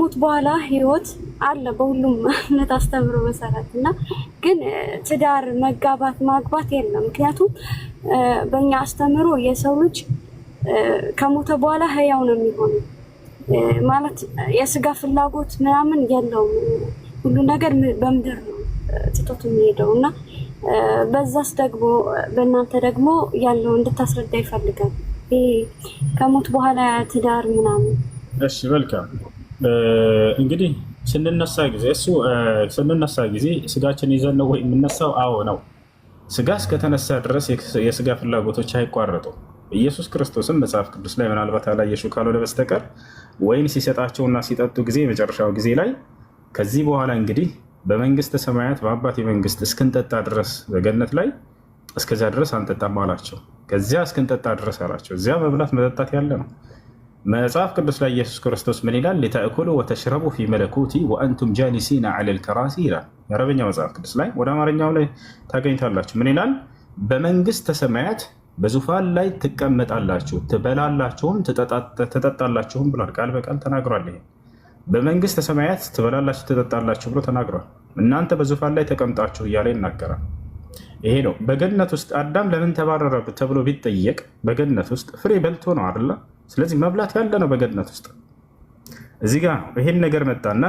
ከሞት በኋላ ህይወት አለ በሁሉም እምነት አስተምሮ መሰረት እና ግን ትዳር መጋባት ማግባት የለም። ምክንያቱም በእኛ አስተምሮ የሰው ልጅ ከሞተ በኋላ ህያው ነው የሚሆነው ማለት የስጋ ፍላጎት ምናምን የለውም። ሁሉ ነገር በምድር ነው ትቶት የሚሄደው እና በዛስ ደግሞ በእናንተ ደግሞ ያለው እንድታስረዳ ይፈልጋል። ይሄ ከሞት በኋላ ትዳር ምናምን። እሺ መልካም እንግዲህ ስንነሳ ጊዜ ስጋችን ይዘን ነው ወይ የምነሳው? አዎ ነው። ስጋ እስከተነሳ ድረስ የስጋ ፍላጎቶች አይቋረጡም። ኢየሱስ ክርስቶስም መጽሐፍ ቅዱስ ላይ ምናልባት አላየሽው ካልሆነ በስተቀር ወይን ሲሰጣቸውና ሲጠጡ ጊዜ የመጨረሻው ጊዜ ላይ ከዚህ በኋላ እንግዲህ በመንግስተ ሰማያት በአባቴ መንግስት እስክንጠጣ ድረስ በገነት ላይ እስከዚያ ድረስ አንጠጣም አላቸው። ከዚያ እስክንጠጣ ድረስ አላቸው። እዚያ መብላት መጠጣት ያለ ነው። መጽሐፍ ቅዱስ ላይ ኢየሱስ ክርስቶስ ምን ይላል? ሊተእኩሉ ወተሽረቡ ፊ መለኩቲ ወአንቱም ጃሊሲና ዐለል ከራሲ ይላል። የአረበኛ መጽሐፍ ቅዱስ ላይ ወደ አማርኛው ላይ ታገኝታላችሁ። ምን ይላል? በመንግስተ ሰማያት በዙፋን ላይ ትቀመጣላችሁ፣ ትበላላችሁም ትጠጣላችሁም ብሏል። ቃል በቃል ተናግሯል። ይሄ በመንግስተ ሰማያት ትበላላችሁ ትጠጣላችሁ ብሎ ተናግሯል። እናንተ በዙፋን ላይ ተቀምጣችሁ እያለ ይናገራል። ይሄ ነው። በገነት ውስጥ አዳም ለምን ተባረረ ተብሎ ቢጠየቅ በገነት ውስጥ ፍሬ በልቶ ነው አይደለ? ስለዚህ መብላት ያለ ነው በገነት ውስጥ። እዚህ ጋ ነው ይሄን ነገር መጣና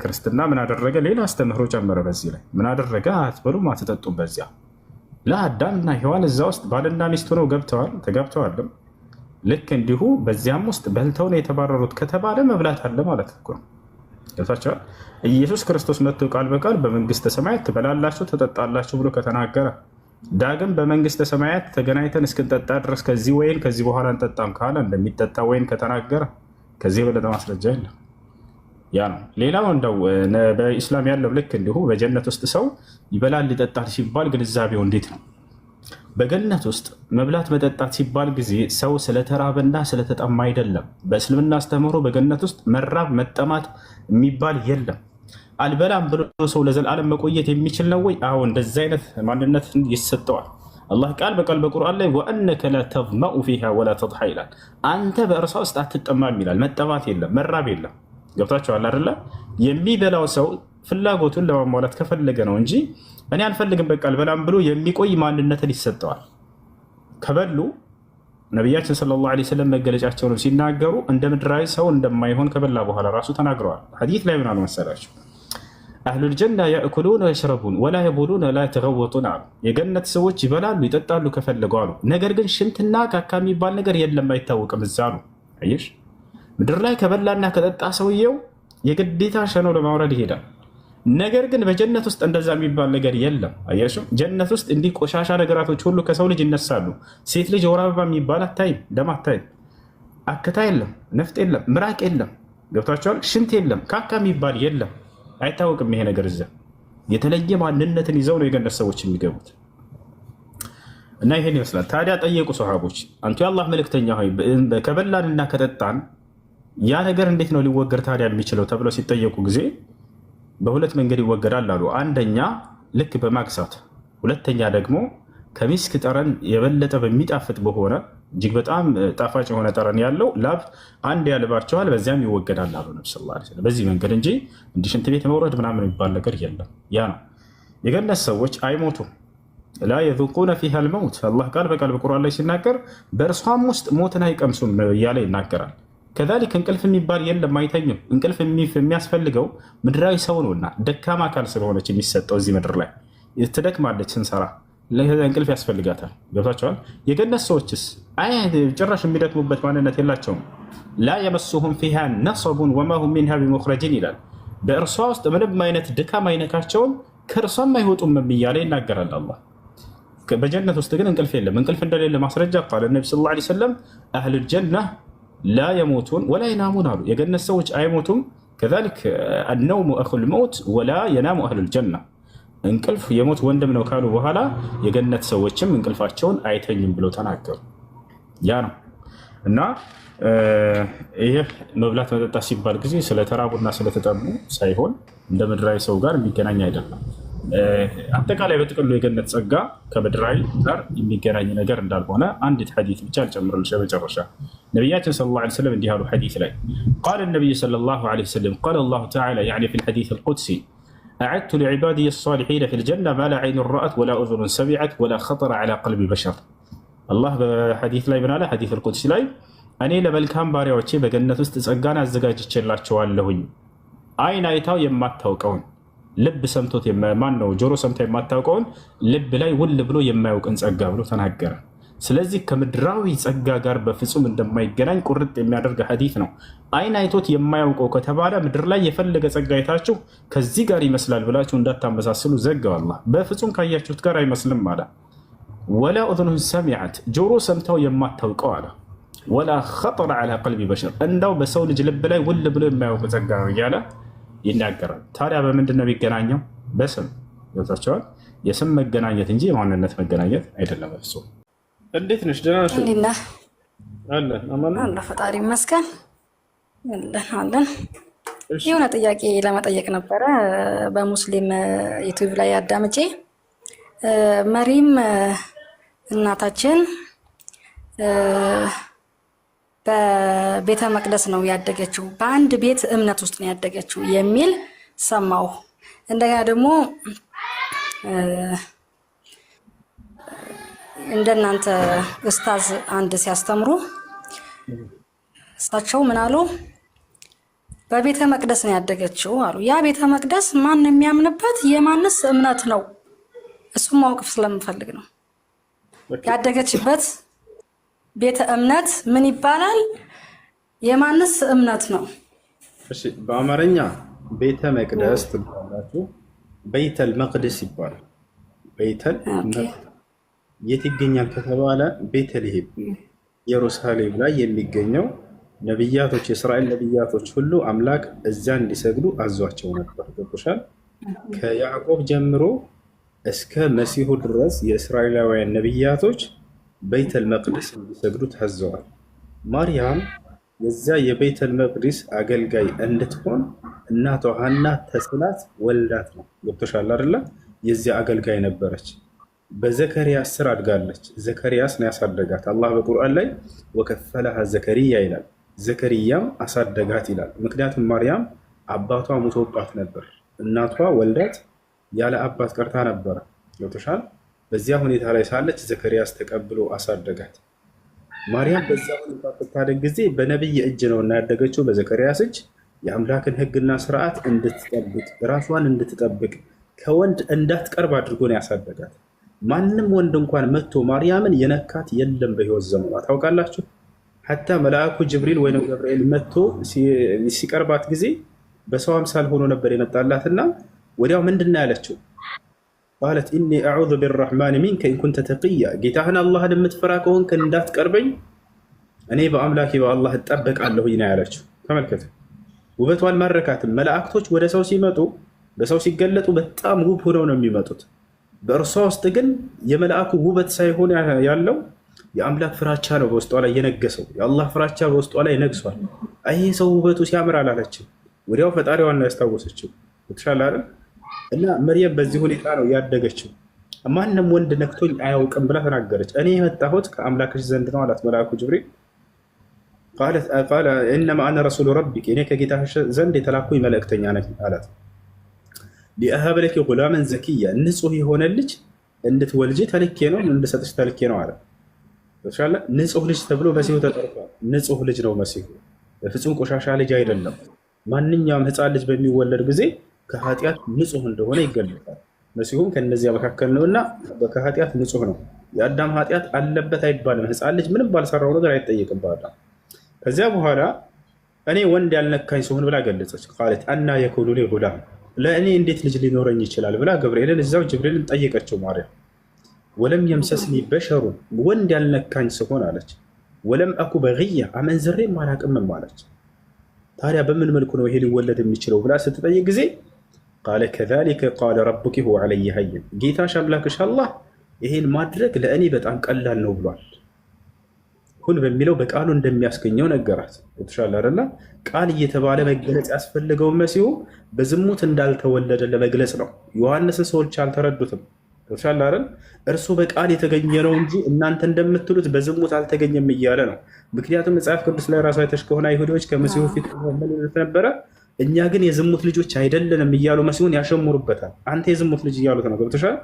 ክርስትና ምን አደረገ? ሌላ አስተምህሮ ጨመረ። በዚህ ላይ ምን አደረገ? አትበሉም አትጠጡም። በዚያ ለአዳም እና ሔዋን እዛ ውስጥ ባልና ሚስት ሆነው ተጋብተዋልም። ልክ እንዲሁ በዚያም ውስጥ በልተው ነው የተባረሩት ከተባለ መብላት አለ ማለት እኮ ነው። ገብታችኋል? ኢየሱስ ክርስቶስ መጥቶ ቃል በቃል በመንግስተ ሰማያት ትበላላችሁ ትጠጣላችሁ ብሎ ከተናገረ ዳግም በመንግስተ ሰማያት ተገናኝተን እስክንጠጣ ድረስ ከዚህ ወይን ከዚህ በኋላ እንጠጣም ካለ እንደሚጠጣ ወይን ከተናገረ ከዚህ የበለጠ ማስረጃ የለም። ያ ነው። ሌላው እንደው በኢስላም ያለው ልክ እንዲሁ በጀነት ውስጥ ሰው ይበላል ይጠጣል ሲባል ግንዛቤው እንዴት ነው? በገነት ውስጥ መብላት መጠጣት ሲባል ጊዜ ሰው ስለተራበና ስለተጠማ አይደለም። በእስልምና አስተምህሮ በገነት ውስጥ መራብ መጠማት የሚባል የለም። አልበላም ብሎ ሰው ለዘላለም መቆየት የሚችል ነው ወይ? አዎ እንደዚህ አይነት ማንነት ይሰጠዋል። አላህ ቃል በቃል በቁርአን ላይ ወአነከ ላ ተዝመኡ ፊሃ ወላ ተድሓ ይላል። አንተ በእርሷ ውስጥ አትጠማም ይላል። መጠማት የለም መራብ የለም። ገብታችኋል አይደለ? የሚበላው ሰው ፍላጎቱን ለማሟላት ከፈለገ ነው እንጂ እኔ አልፈልግም በቃ አልበላም ብሎ የሚቆይ ማንነትን ይሰጠዋል። ከበሉ ነቢያችን ሰለላሁ ዐለይሂ ወሰለም መገለጫቸውን ሲናገሩ እንደ ምድራዊ ሰው እንደማይሆን ከበላ በኋላ ራሱ ተናግረዋል። ሐዲስ ላይ ምን አሉ መሰላችሁ? አህሉል ጀና ያእኩሉነ ወየሽረቡን ወላ የቡሉነ ላ የተገወጡን አሉ። የገነት ሰዎች ይበላሉ ይጠጣሉ ከፈለጉ አሉ። ነገር ግን ሽንትና ካካ የሚባል ነገር የለም አይታወቅም። እዛ ነው አየሽ። ምድር ላይ ከበላና ከጠጣ ሰውየው የግዴታ ሸኖ ለማውረድ ይሄዳል። ነገር ግን በጀነት ውስጥ እንደዛ የሚባል ነገር የለም። አያችሁ፣ ጀነት ውስጥ እንዲህ ቆሻሻ ነገራቶች ሁሉ ከሰው ልጅ ይነሳሉ። ሴት ልጅ ወር አበባ የሚባል አታይም፣ ደም አታይም፣ አክታ የለም፣ ነፍጥ የለም፣ ምራቅ የለም። ገብቷቸዋል። ሽንት የለም፣ ካካ የሚባል የለም፣ አይታወቅም ይሄ ነገር። እዚያ የተለየ ማንነትን ይዘው ነው የገነት ሰዎች የሚገቡት። እና ይሄን ይመስላል። ታዲያ ጠየቁ ሰሃቦች፣ አንቱ የአላህ መልእክተኛ ሆይ ከበላንና ከጠጣን ያ ነገር እንዴት ነው ሊወገድ ታዲያ የሚችለው ተብለው ሲጠየቁ ጊዜ በሁለት መንገድ ይወገዳል አሉ። አንደኛ ልክ በማግሳት፣ ሁለተኛ ደግሞ ከሚስክ ጠረን የበለጠ በሚጣፍጥ በሆነ እጅግ በጣም ጣፋጭ የሆነ ጠረን ያለው ላብ አንድ ያልባቸዋል፣ በዚያም ይወገዳል አሉ ነብዩ ሰለላሁ ዐለይሂ ወሰለም። በዚህ መንገድ እንጂ እንዲህ ሽንት ቤት መውረድ ምናምን የሚባል ነገር የለም። ያ ነው። የገነት ሰዎች አይሞቱም። ላ የዙቁነ ፊሃ አልመውት አላህ ቃል በቃል በቁርአን ላይ ሲናገር በእርሷም ውስጥ ሞትን አይቀምሱም እያለ ይናገራል። ከዛሊክ እንቅልፍ የሚባል የለም፣ አይተኙም። እንቅልፍ የሚያስፈልገው ምድራዊ ሰው ነውና ደካማ አካል ስለሆነች የሚሰጠው እዚህ ምድር ላይ ትደክማለች፣ ስንሰራ እንቅልፍ ያስፈልጋታል። ገብቷቸዋል። የገነት ሰዎችስ ጭራሽ የሚደክሙበት ማንነት የላቸውም። ላ የመሱሁም ፊሃ ነሰቡን ወማ ሁም ሚንሃ ቢሙኽረጂን ይላል። በእርሷ ውስጥ ምንም አይነት ድካም አይነካቸውም፣ ከእርሷም አይወጡም እያለ ይናገራል አላህ። በጀነት ውስጥ ግን እንቅልፍ የለም። እንቅልፍ እንደሌለ ማስረጃ ቃል ነቢ ሰለላሁ ዐለይሂ ወሰለም አህሉል ጀና ላ የሞቱን ወላ የናሙን አሉ። የገነት ሰዎች አይሞቱም። ከዛሊክ አነውሙ አኹል መውት ወላ የናሙ አህሉል ጀና፣ እንቅልፍ የሞት ወንድም ነው ካሉ በኋላ የገነት ሰዎችም እንቅልፋቸውን አይተኙም ብለው ተናገሩ። ያ ነው እና ይህ መብላት መጠጣት ሲባል ጊዜ ስለተራቡና ስለተጠሙ ሳይሆን እንደ ምድራዊ ሰው ጋር የሚገናኝ አይደለም። አጠቃላይ በጥቅሉ የገነት ጸጋ ከምድራዊ ጋር የሚገናኝ ነገር እንዳልሆነ አንዲት ሐዲት ብቻ አልጨምርልሽ። በመጨረሻ نبيات صلى الله عليه وسلم انتهى حديث لي قال النبي صلى الله عليه وسلم قال الله تعالى يعني في الحديث القدسي أعدت لعبادي الصالحين في الجنة ما لا عين رأت ولا أذن سمعت ولا خطر على قلب بشر الله بحديث لا يبنى حديث القدس لا أني لملكام باري وشي بجنة استسقانا الزجاج تشلار شوال لهين أين أيتاو يمات توقعون لب سمتوت يمان نو جورو سمت يمات توقعون لب لا يول بلو يماوك انس أقابلو تنهجر سلازي كمدراوي سأقاقار بفسوم اندما يجنان قرد يميادرق حديثنا أين أيتوت يماوك وكتبالا مدر لا يفلق سأقايتاشو كالزيقاري مسلال بلاتو انداتا مساسلو زقا والله بفسوم كاياشو تقاري مسلم مالا ولا أذن سمعت جورو سمتو يمات توقعالا ولا خطر على قلب بشر እንደው በሰው ልጅ ልብ ላይ ውል ብሎ የማያውቅ ጸጋ ነው እያለ ይናገራል። ታዲያ በምንድን ነው የሚገናኘው? በስም ይወጣቸዋል። የስም መገናኘት እንጂ የማንነት መገናኘት አይደለም። እሱ እንዴት ነሽ? ደህና ነሽ? እንዴና አለን አማን አለ ፈጣሪ ይመስገን አለን። የሆነ ጥያቄ ለመጠየቅ ነበረ በሙስሊም ዩቲዩብ ላይ አዳምጬ መሪም እናታችን በቤተ መቅደስ ነው ያደገችው፣ በአንድ ቤት እምነት ውስጥ ነው ያደገችው የሚል ሰማሁ። እንደገና ደግሞ እንደናንተ ኡስታዝ አንድ ሲያስተምሩ እሳቸው ምን አሉ? በቤተ መቅደስ ነው ያደገችው አሉ። ያ ቤተ መቅደስ ማን የሚያምንበት የማንስ እምነት ነው? እሱም ማወቅ ስለምፈልግ ነው። ያደገችበት ቤተ እምነት ምን ይባላል? የማንስ እምነት ነው? እሺ በአማርኛ ቤተ መቅደስ ትባላችሁ፣ ቤተል መቅደስ ይባላል። ቤተል የት ይገኛል ከተባለ ቤተልሔም ኢየሩሳሌም ላይ የሚገኘው ነብያቶች የእስራኤል ነብያቶች ሁሉ አምላክ እዚያ እንዲሰግዱ አዟቸው ነበር። ገብቶሻል? ከያዕቆብ ጀምሮ እስከ መሲሁ ድረስ የእስራኤላውያን ነብያቶች ቤተል መቅደስ እንዲሰግዱ ታዘዋል። ማርያም የዚያ የቤተል መቅደስ አገልጋይ እንድትሆን እናቷ ሐና ተስላት ወልዳት ነው። ገብቶሻል አይደለ? የዚያ አገልጋይ ነበረች። በዘከርያስ ስር አድጋለች። ዘከርያስ ነው ያሳደጋት። አላህ በቁርአን ላይ ወከፈለሃ ዘከርያ ይላል። ዘከርያም አሳደጋት ይላል። ምክንያቱም ማርያም አባቷ ሙቶባት ነበር። እናቷ ወልዳት ያለ አባት ቀርታ ነበረ። ገብቶሻል? በዚያ ሁኔታ ላይ ሳለች ዘከርያስ ተቀብሎ አሳደጋት። ማርያም በዚያ ሁኔታ ስታደግ ጊዜ በነቢይ እጅ ነው እና ያደገችው፣ በዘከርያስ እጅ የአምላክን ሕግና ስርዓት እንድትጠብቅ ራሷን እንድትጠብቅ ከወንድ እንዳትቀርብ አድርጎ ነው ያሳደጋት። ማንም ወንድ እንኳን መጥቶ ማርያምን የነካት የለም በህይወት ዘመኗ። ታውቃላችሁ? ሐታ መልአኩ ጅብሪል ወይም ገብርኤል መጥቶ ሲቀርባት ጊዜ በሰው አምሳል ሆኖ ነበር የመጣላትና ወዲያው ምንድን ነው ያለችው? ቃለት ኢኒ አዑዙ ቢረሕማን ሚንከ ኢን ኩንተ ተቅያ፣ ጌታህን አላህን የምትፈራ ከሆንክ እንዳትቀርበኝ እኔ በአምላኬ በአላህ እጠበቃለሁኝ ነው ያለችው። ተመልከቱ፣ ውበቷ አልማረካትም። መላእክቶች ወደ ሰው ሲመጡ በሰው ሲገለጡ በጣም ውብ ሆነው ነው የሚመጡት። በእርሷ ውስጥ ግን የመልአኩ ውበት ሳይሆን ያለው የአምላክ ፍራቻ ነው በውስጧ ላይ የነገሰው። የአላህ ፍራቻ በውስጧ ላይ ነግሷል። ይሄ ሰው ውበቱ ሲያምር አላለችም። ወዲያው ፈጣሪዋን ነው ያስታወሰችው። ተሻለ አይደል? እና መርየም በዚህ ሁኔታ ነው ያደገችው። ማንም ወንድ ነክቶኝ አያውቅም ብላ ተናገረች። እኔ የመጣሁት ከአምላክሽ ዘንድ ነው አላት መልአኩ ጅብሪል። ቃለ ኢነማ አነ ረሱሉ ረቢክ፣ እኔ ከጌታሽ ዘንድ የተላኩኝ መልእክተኛ ነኝ አላት። ሊአሀበ ለኪ ጉላመን ዘኪያ፣ ንጹህ የሆነ ልጅ እንድትወልጂ ተልኬ ነው እንድሰጥሽ ተልኬ ነው አለ። ንጹህ ልጅ ተብሎ መሲሁ ተጠርቷል። ንጹህ ልጅ ነው መሲሁ፣ በፍጹም ቆሻሻ ልጅ አይደለም። ማንኛውም ህፃን ልጅ በሚወለድ ጊዜ ከኃጢአት ንጹህ እንደሆነ ይገለጣል። መሲሁም ከነዚያ መካከል ነውና ከኃጢአት ንጹህ ነው። የአዳም ኃጢአት አለበት አይባልም። ህፃን ልጅ ምንም ባልሰራው ነገር አይጠየቅም በአዳም። ከዚያ በኋላ እኔ ወንድ ያልነካኝ ስሆን ብላ ገለጸች። ቃለት አና የኩኑ ሊ ጉላም፣ ለእኔ እንዴት ልጅ ሊኖረኝ ይችላል ብላ ገብርኤልን እዛው ጅብሪልን ጠየቀችው ማርያም። ወለም የምሰስኒ በሸሩን፣ ወንድ ያልነካኝ ስሆን አለች። ወለም አኩ በግያ፣ አመንዝሬም አላቅምም አለች። ታዲያ በምን መልኩ ነው ይሄ ሊወለድ የሚችለው ብላ ስትጠይቅ ጊዜ ቃለ ከዛሊከ ቃለ ረቡኪ ሁወ ዐለይሂ ሀይን፣ ጌታሽ አምላክሽ አላህ ይሄን ማድረግ ለእኔ በጣም ቀላል ነው ብሏል። ሁን በሚለው በቃሉ እንደሚያስገኘው ነገራት። ተሻለ አይደለ? ቃል እየተባለ መገለጽ ያስፈልገው መሲሁ በዝሙት እንዳልተወለደ ለመግለጽ ነው። ዮሐንስን ሰዎች አልተረዱትም። ተሻለ አይደል? እርሱ በቃል የተገኘ ነው እንጂ እናንተ እንደምትሉት በዝሙት አልተገኘም እያለ ነው። ምክንያቱም መጽሐፍ ቅዱስ ላይ ራሱ አይተሽ ከሆነ አይሁዶች ከመሲሁ ፊት ነበረ፣ እኛ ግን የዝሙት ልጆች አይደለንም እያሉ መሲሁን ያሸሙሩበታል። አንተ የዝሙት ልጅ እያሉት ነው። ገብቶሻል?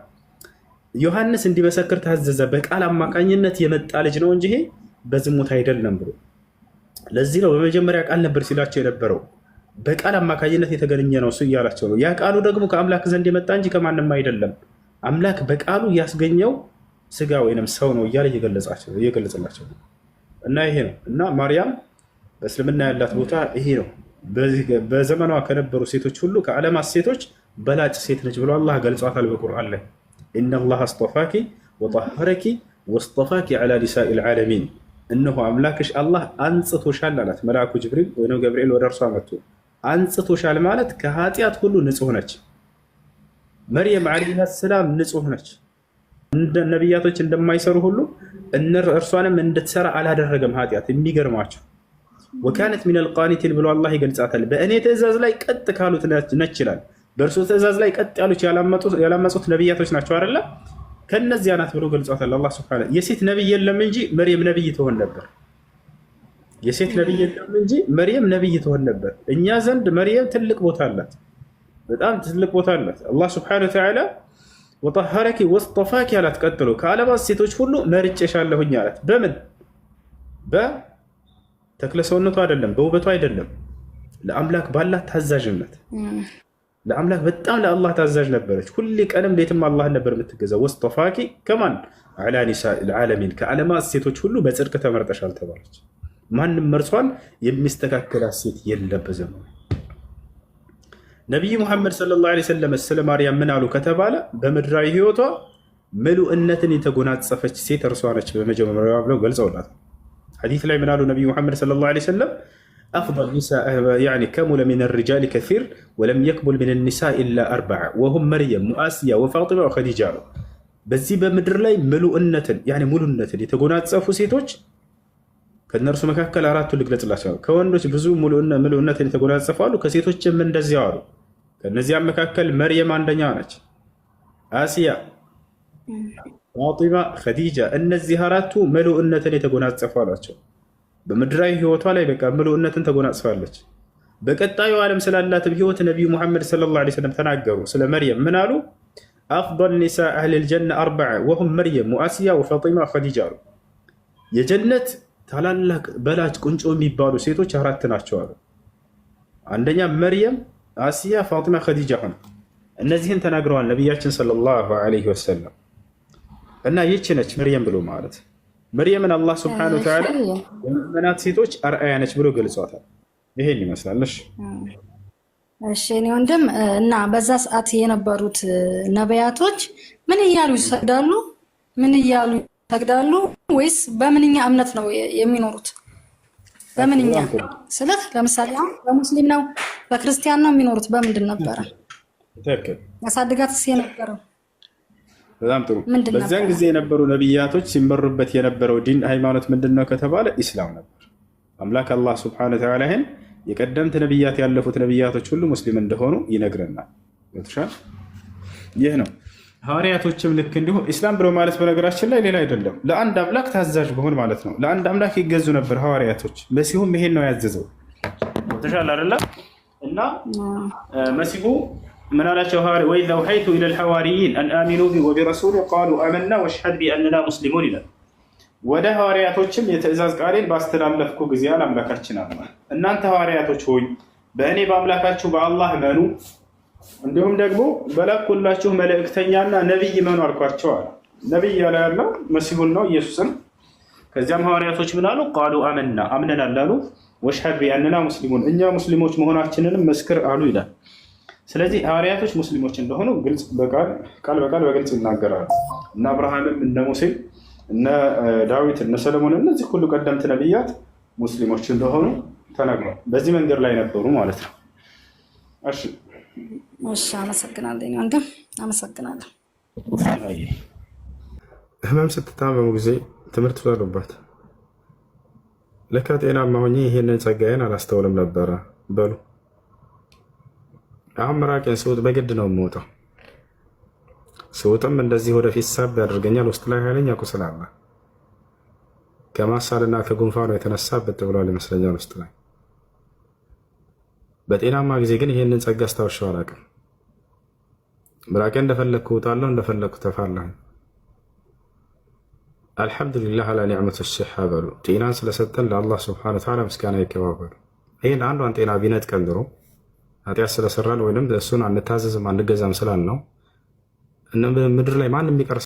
ዮሐንስ እንዲመሰክር ታዘዘ። በቃል አማካኝነት የመጣ ልጅ ነው እንጂ ይሄ በዝሙት አይደለም ብሎ። ለዚህ ነው በመጀመሪያ ቃል ነበር ሲላቸው የነበረው። በቃል አማካኝነት የተገኘ ነው እሱ እያላቸው ነው። ያ ቃሉ ደግሞ ከአምላክ ዘንድ የመጣ እንጂ ከማንም አይደለም። አምላክ በቃሉ ያስገኘው ስጋ ወይንም ሰው ነው እያለ እየገለጸላቸው እና ይሄ ነው እና ማርያም በእስልምና ያላት ቦታ ይሄ ነው። በዘመኗ ከነበሩ ሴቶች ሁሉ ከዓለማት ሴቶች በላጭ ሴት ነች ብሎ አላህ ገልጿታል በቁርአን ላይ። ኢነላህ አስጠፋኪ ወጠሀረኪ ወስጠፋኪ ዐላ ኒሳኢል ዓለሚን፣ እነሆ አምላክሽ አላህ አንጽቶሻል አላት። መልአኩ ጅብሪል ወይም ገብርኤል ወደ እርሷ መጥቶ አንጽቶሻል ማለት ከኃጢአት ሁሉ ንጹህ ነች። መርየም ዓለይሃ ሰላም ንጹህ ነች። እንደ ነቢያቶች እንደማይሰሩ ሁሉ እርሷንም እንድትሰራ አላደረገም ኃጢአት። የሚገርማቸው ወካነት ሚነል ቃኒቲን ብሎ አላህ ይገልጻታል። በእኔ ትእዛዝ ላይ ቀጥ ካሉት ነች ይላል። በእርሱ ትእዛዝ ላይ ቀጥ ያሉት ያላመጹት ነቢያቶች ናቸው አይደለ? ከነዚያ ናት ብሎ ገልጿታል አላህ ሱብሓነሁ። የሴት ነቢይ የለም እንጂ መርየም ነቢይ ትሆን ነበር። የሴት ነቢይ የለም እንጂ መርየም ነቢይ ትሆን ነበር። እኛ ዘንድ መርየም ትልቅ ቦታ አላት፣ በጣም ትልቅ ቦታ አላት። አላህ ሱብሓነሁ ወተዓላ ወጠሀረኪ ወስጠፋኪ አላት። ቀጥሎ ከዓለማት ሴቶች ሁሉ መርጬሻለሁኝ አላት። በምን በተክለሰውነቱ አይደለም፣ በውበቱ አይደለም፣ ለአምላክ ባላት ታዛዥነት። ለአምላክ በጣም ለአላህ ታዛዥ ነበረች። ሁሌ ቀንም ሌትም አላህን ነበር የምትገዛው። ወስጠፋኪ ከማን ዐላ ኒሳኢል ዓለሚን፣ ከዓለማት ሴቶች ሁሉ በጽድቅ ተመርጠሻል ተባለች። ማንም መርሷን የሚስተካከላት ሴት የለም በዘመኑ። ነቢይ ሙሐመድ ሰለላሁ ዐለይሂ ወሰለም ስለ ማርያም ምን አሉ ከተባለ በምድራዊ ህይወቷ ምሉእነትን የተጎናጸፈች ሴት እርሷ ነች በመጀመሪያ ብለው ገልጸውላታል። ሐዲስ ላይ ምን አሉ ነቢይ ሙሐመድ ሰለላሁ ዐለይሂ ወሰለም አፍደል ኒሳእ ያኒ ከሙለ ሚነ ሪጃሊ ከሲር ወለም የክሙል ሚነ ኒሳኢ ኢላ አርበዐ ወሁም መርየም ወአስያ ወፋጢማ ወኸዲጃ አሉ። በዚህ በምድር ላይ ምሉእነትን ያኒ ሙሉነትን የተጎናጸፉ ሴቶች ከእነርሱ መካከል አራቱ ልግለጽላቸው። ከወንዶች ብዙ ምሉእነትን የተጎናጸፉ አሉ፣ ከሴቶችም እንደዚያው አሉ። ከነዚያም መካከል መርየም አንደኛ ነች፣ አሲያ፣ ፋጢማ፣ ኸዲጃ። እነዚህ አራቱ ምሉእነትን የተጎናጸፉ አሏቸው። በምድራዊ ህይወቷ ላይ በቃ ምሉእነትን ተጎናጽፋለች። በቀጣዩ ዓለም ስላላትም ህይወት ነቢዩ ሙሐመድ ሰለላሁ ዐለይሂ ወሰለም ተናገሩ። ስለ መርየም ምን አሉ? አፍደል ኒሳኢ አህሊል ጀነ አርበዐ ወሁም መርየም ወአሲያ ወፋጢማ ወኸዲጃ አሉ። የጀነት ታላላቅ በላጭ ቁንጮ የሚባሉ ሴቶች አራት ናቸው አሉ። አንደኛ መርየም፣ አሲያ፣ ፋጢማ፣ ኸዲጃ ሆነ። እነዚህን ተናግረዋል ነቢያችን ሰለላሁ ዐለይሂ ወሰለም። እና ይህች ነች መርየም ብሎ ማለት። መርየምን አላህ ስብሐነሁ ወተዓላ የሙእሚናት ሴቶች አርአያ ነች ብሎ ገልጿታል። ይሄን ይመስላል። እሺ እኔ ወንድም እና በዛ ሰዓት የነበሩት ነቢያቶች ምን እያሉ ይሰግዳሉ? ምን እያሉ ይሰግዳሉ? ወይስ በምንኛ እምነት ነው የሚኖሩት? በምንኛ ስለት ለምሳሌ በሙስሊም ነው በክርስቲያን ነው የሚኖሩት? በምንድን ነበረ ያሳድጋትስ የነበረው? በጣም ጥሩ። በዚያን ጊዜ የነበሩ ነቢያቶች ሲመሩበት የነበረው ዲን ሃይማኖት ምንድን ነው ከተባለ ኢስላም ነበር። አምላክ አላህ ስብሐነሁ ወተዓላ ይህን የቀደምት ነቢያት ያለፉት ነቢያቶች ሁሉ ሙስሊም እንደሆኑ ይነግረናል። ይህ ነው። ሐዋርያቶችም ልክ እንዲሁ ኢስላም ብሎ ማለት በነገራችን ላይ ሌላ አይደለም፣ ለአንድ አምላክ ታዛዥ በሆን ማለት ነው። ለአንድ አምላክ ይገዙ ነበር ሐዋርያቶች። መሲሁም ይሄን ነው ያዘዘው። ተሻለ አይደለ? እና መሲሁ ምን አላቸው? ወኢዝ አውሐይቱ ኢለል ሐዋሪይን አን አሚኑ ቢ ወቢረሱሊ ቃሉ አመና ወሽሀድ ቢአንና ሙስሊሙን ይላል። ወደ ሐዋርያቶችም የትእዛዝ ቃሌን ባስተላለፍኩ ጊዜ አምላካችን አለ፣ እናንተ ሐዋርያቶች ሆይ በእኔ በአምላካችሁ በአላህ እመኑ፣ እንዲሁም ደግሞ በላኩላችሁ መልእክተኛና ነቢይ እመኑ አልኳቸው አለ። ነቢይ ያለ ያለው መሲሁን ነው ኢየሱስን። ከዚያም ሐዋርያቶች ምን አሉ? ቃሉ አመና አምነናል አሉ። ወሽሀድ ቢአንና ሙስሊሙን እኛ ሙስሊሞች መሆናችንንም መስክር አሉ ይላል። ስለዚህ ሐዋርያቶች ሙስሊሞች እንደሆኑ ግልጽ ቃል በቃል በግልጽ ይናገራሉ። እነ አብርሃምም እነ ሙሴም እነ ዳዊት እነ ሰለሞን እነዚህ ሁሉ ቀደምት ነቢያት ሙስሊሞች እንደሆኑ ተነግሯል። በዚህ መንገድ ላይ ነበሩ ማለት ነው። እሺ አመሰግናለሁ ወንድም፣ አመሰግናለሁ። ህመም ስትታመሙ ጊዜ ትምህርት ፍጠሩበት። ለካ ጤናማ ሆኜ ይሄንን ጸጋዬን አላስተውልም ነበረ በሉ። አሁን ምራቄን ስውጥ በግድ ነው የምወጣው። ስውጥም እንደዚህ ወደፊት ሳብ ያደርገኛል። ውስጥ ላይ ኃይለኛ ቁስል አለ። ከማሳልና ከጉንፋኑ የተነሳ ብጥ ብሏል ይመስለኛል ውስጥ ላይ። በጤናማ ጊዜ ግን ይህንን ጸጋ አስታውሻው አላውቅም። ብራቄ እንደፈለግኩ እውጣለሁ፣ እንደፈለግኩ ተፋለሁ። አልሐምዱሊላህ አላ ኒዕመቱ ሲሓ በሉ። ጤናን ስለሰጠን ለአላህ ስብሐነ ወተዓላ ምስጋና ይገባበሉ። ይህን አንዷን ጤና ቢነጥቀን ድሮ ኃጢአት ስለሰራን ወይም እሱን አንታዘዝም አንገዛም ስላል ነው ምድር ላይ ማንም የሚቀር